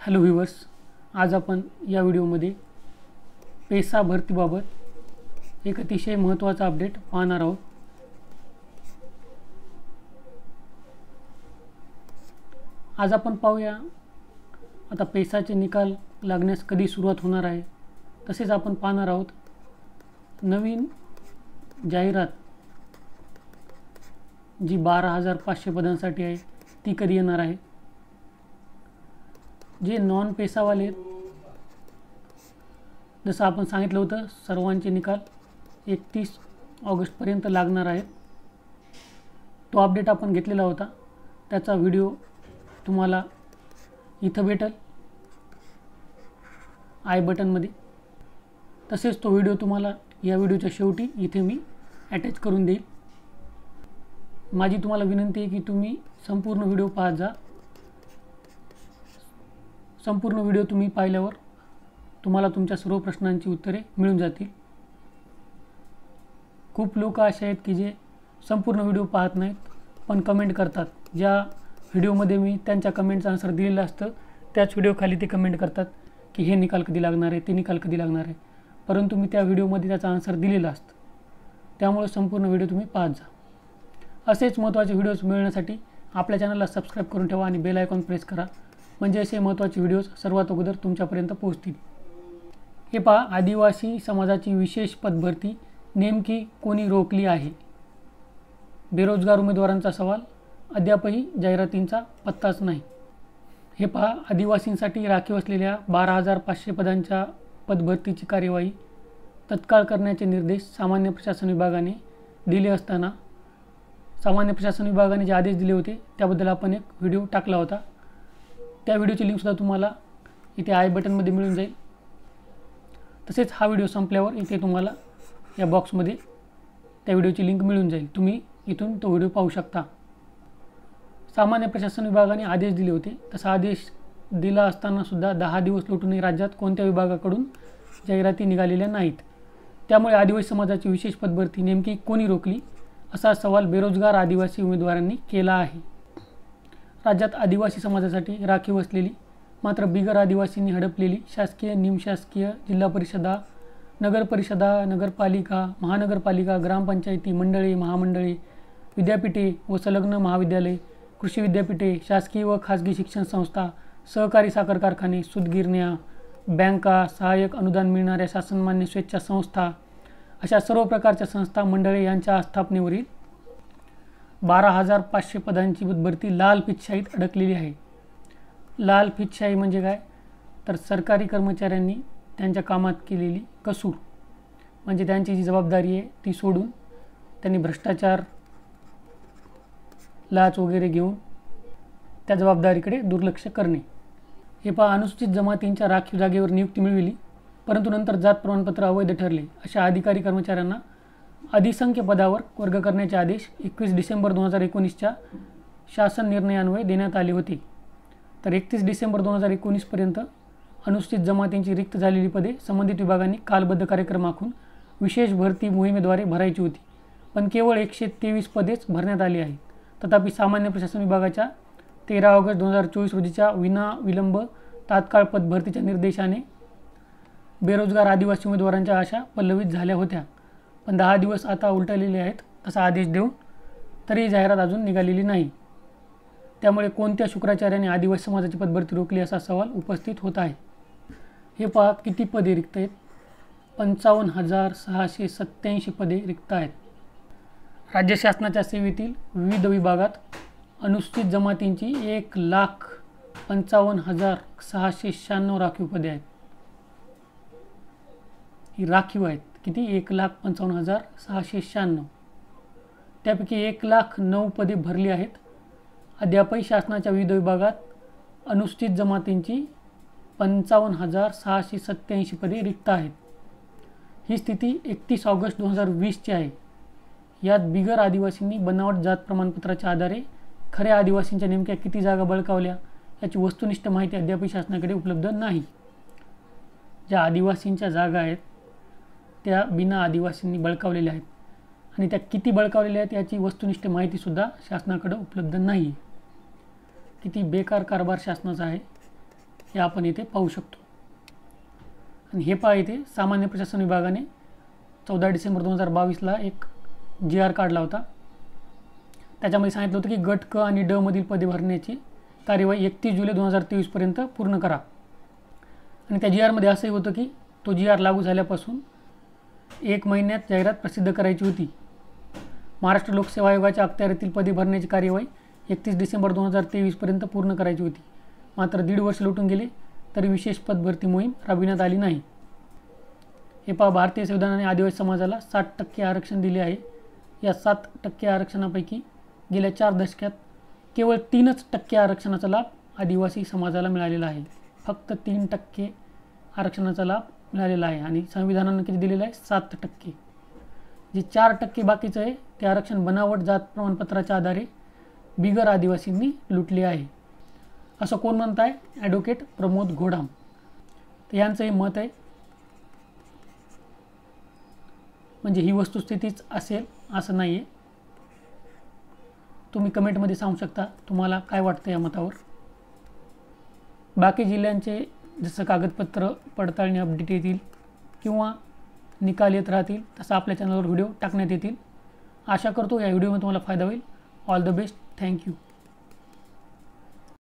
Hello viewers, आज आपण या व्हिडिओमध्ये पेसा भरतीबाबत एक अतिशय महत्त्वाचा अपडेट पाहणार आहोत। आज आपण पाहूया आता पेसाचे निकाल लागण्यास कधी सुरुवात होणार आहे। तसेच आपण पाहणार आहोत नवीन जाहिरात जी 12,500 पदांसाठी आहे ती कधी येणार आहे। जे नॉन पेसावाले जसं आपण सांगितलं होतं सर्वांचे निकाल 31 ऑगस्टपर्यंत लागणार आहेत। तो अपडेट आपण घेतलेला होता, त्याचा व्हिडिओ तुम्हाला इथं भेटेल आय बटनमध्ये। तसेच तो व्हिडिओ तुम्हाला या व्हिडिओच्या शेवटी इथे मी अटॅच करून देईल। माझी तुम्हाला विनंती आहे की तुम्ही संपूर्ण व्हिडिओ पाहत जा। संपूर्ण व्हिडिओ तुम्ही पाहिल्यावर तुम्हाला तुमच्या सर्व प्रश्नांची उत्तरे मिळून जातील। खूप लोक असे आहेत की जे संपूर्ण व्हिडिओ पाहत नाहीत पण कमेंट करतात। ज्या व्हिडिओमध्ये मी त्यांच्या कमेंटचं आन्सर दिलेलं असतं त्याच व्हिडिओखाली ते कमेंट करतात की हे निकाल कधी लागणार आहे, ते निकाल कधी लागणार आहे, परंतु मी त्या व्हिडिओमध्ये त्याचा आन्सर दिलेला असतं। त्यामुळे संपूर्ण व्हिडिओ तुम्ही पाहत जा। असेच महत्त्वाचे व्हिडिओज मिळण्यासाठी आपल्या चॅनलला सबस्क्राईब करून ठेवा आणि बेल आयकॉन प्रेस करा, म्हणजे असे महत्त्वाचे व्हिडिओज सर्वात अगोदर तुमच्यापर्यंत पोहोचतील। हे पहा, आदिवासी समाजाची विशेष पदभरती नेमकी कोणी रोखली आहे? बेरोजगार उमेदवारांचा सवाल, अद्यापही जाहिरातींचा पत्ताच नाही। हे पहा, आदिवासींसाठी राखीव असलेल्या 12,500 पदांच्या पदभरतीची कार्यवाही तत्काळ करण्याचे निर्देश सामान्य प्रशासन विभागाने दिले असताना सामान्य प्रशासन विभागाने जे आदेश दिले होते त्याबद्दल आपण एक व्हिडिओ टाकला होता। त्या व्हिडिओची लिंकसुद्धा तुम्हाला इथे आय बटनमध्ये मिळून जाईल। तसेच हा व्हिडिओ संपल्यावर इथे तुम्हाला या बॉक्समध्ये त्या व्हिडिओची लिंक मिळून जाईल, तुम्ही इथून तो व्हिडिओ पाहू शकता। सामान्य प्रशासन विभागाने आदेश दिले होते, तसा आदेश दिला असताना सुद्धा 10 दिवस लोटूनही राज्यात कोणत्या विभागाकडून जाहिराती निघालेल्या नाहीत। त्यामुळे आदिवासी समाजाची विशेष पदभरती नेमकी कोणी रोखली असा सवाल बेरोजगार आदिवासी उमेदवारांनी केला आहे। राज्यात आदिवासी समाजासाठी राखीव असलेली मात्र बिगर आदिवासींनी हडपलेली शासकीय, निमशासकीय, जिल्हा परिषदा, नगरपरिषदा, नगरपालिका, महानगरपालिका, ग्रामपंचायती, मंडळे, महामंडळे, विद्यापीठे व संलग्न महाविद्यालय, कृषी विद्यापीठे, शासकीय व खाजगी शिक्षण संस्था, सहकारी साखर कारखाने, सूतगिरण्या, बँका, सहाय्यक अनुदान मिळणाऱ्या शासनमान्य स्वेच्छा संस्था अशा सर्व प्रकारच्या संस्था, मंडळे यांच्या आस्थापनेवरील 12,500 पदांची पदभरती लाल फितशाहीत अडकलेली आहे। लाल फितशाही म्हणजे काय? तर सरकारी कर्मचाऱ्यांनी त्यांच्या कामात केलेली कसूर, म्हणजे त्यांची जी जबाबदारी आहे ती सोडून त्यांनी भ्रष्टाचार, लाच वगैरे घेऊन त्या जबाबदारीकडे दुर्लक्ष करणे। हे पहा, अनुसूचित जमातींच्या राखीव जागेवर नियुक्ती मिळविली परंतु नंतर जात प्रमाणपत्र अवैध ठरले अशा अधिकारी कर्मचाऱ्यांना अधिसंख्य पदावर वर्ग करण्याचे आदेश 21 डिसेंबर 2019च्या शासन निर्णयान्वये देण्यात आले होते। तर 31 डिसेंबर 2019 पर्यंत अनुसूचित जमातींची रिक्त झालेली पदे संबंधित विभागांनी कालबद्ध कार्यक्रम आखून विशेष भरती मोहिमेद्वारे भरायची होती, पण केवळ 123 पदेच भरण्यात आली आहेत। तथापि सामान्य प्रशासन विभागाच्या 13 ऑगस्ट 2024 रोजीच्या विनाविलंब तात्काळ पदभरतीच्या निर्देशाने बेरोजगार आदिवासी उमेदवारांच्या आशा पल्लवित झाल्या होत्या, पण 10 दिवस आता उलटलेले आहेत। तसा आदेश देऊन तरी जाहिरात अजून निघालेली नाही। त्यामुळे कोणत्या शुक्राचार्याने आदिवासी समाजाची पदभरती रोखली असा सवाल उपस्थित होत आहे। हे पहा, किती पदे रिक्त आहेत? 55,687 पदे रिक्त आहेत। राज्य शासनाच्या सेवेतील विविध विभागात अनुसूचित जमातींची 1,55,696 राखीव पदे आहेत। ही राखीव आहेत। किती? 1,55,696। त्यापैकी 1,09,000 पदे भरली आहेत। अद्यापही शासनाच्या विविध विभागात अनुसूचित जमातींची 55,687 पदे रिक्त आहेत। ही स्थिती 31 ऑगस्ट 2020ची आहे। यात बिगर आदिवासींनी बनावट जात प्रमाणपत्राच्या आधारे खऱ्या आदिवासींच्या नेमक्या किती जागा बळकावल्या याची वस्तुनिष्ठ माहिती अद्यापही शासनाकडे उपलब्ध नाही। ज्या आदिवासींच्या जागा आहेत त्या बिना आदिवासींनी बळकावलेल्या आहेत आणि त्या किती बळकावलेल्या आहेत याची वस्तुनिष्ठ माहितीसुद्धा शासनाकडे उपलब्ध नाही। किती बेकार कारभार शासनाचा आहे हे आपण इथे पाहू शकतो। आणि हे पहा, इथे सामान्य प्रशासन विभागाने 14 डिसेंबर 2022ला एक GR काढला होता। त्याच्यामध्ये सांगितलं होतं की गट क आणि ड मधील पदे भरण्याची कार्यवाही 31 जुलै 2023पर्यंत पूर्ण करा। आणि त्या GR मध्ये असंही होतं की तो GR लागू झाल्यापासून 1 महिन्यात जाहिरात प्रसिद्ध करायची होती। महाराष्ट्र लोकसेवा आयोगाच्या अखत्यारीतील पदे भरण्याची कार्यवाही 31 डिसेंबर 2023पर्यंत पूर्ण करायची होती। मात्र 1.5 वर्ष लोटून गेले तरी विशेष पद भरती मोहीम राबविण्यात आली नाही। हे पहा, भारतीय संविधानाने आदिवासी समाजाला 60% आरक्षण दिले आहे। या 7% आरक्षणापैकी गेल्या 4 दशकात केवळ 3% आरक्षणाचा लाभ आदिवासी समाजाला मिळालेला आहे। फक्त 3% आरक्षणाचा लाभ मिळालेला आहे आणि संविधानाने किती दिलेलं आहे? 7%। जे 4% बाकीचं आहे ते आरक्षण बनावट जात प्रमाणपत्राच्या आधारे बिगर आदिवासींनी लुटले आहे, असं कोण म्हणत आहे? ॲडव्होकेट प्रमोद घोडाम। तर यांचं हे मत आहे। म्हणजे ही वस्तुस्थितीच असेल असं नाही आहे। तुम्ही कमेंटमध्ये सांगू शकता तुम्हाला काय वाटतं या मतावर। बाकी जिल्ह्यांचे जसं कागदपत्र पडताळणी अपडेट येतील किंवा निकाल येत राहतील तसं आपल्या चॅनलवर व्हिडिओ टाकण्यात येतील। आशा करतो या व्हिडिओमध्ये तुम्हाला फायदा होईल। All the best, thank you.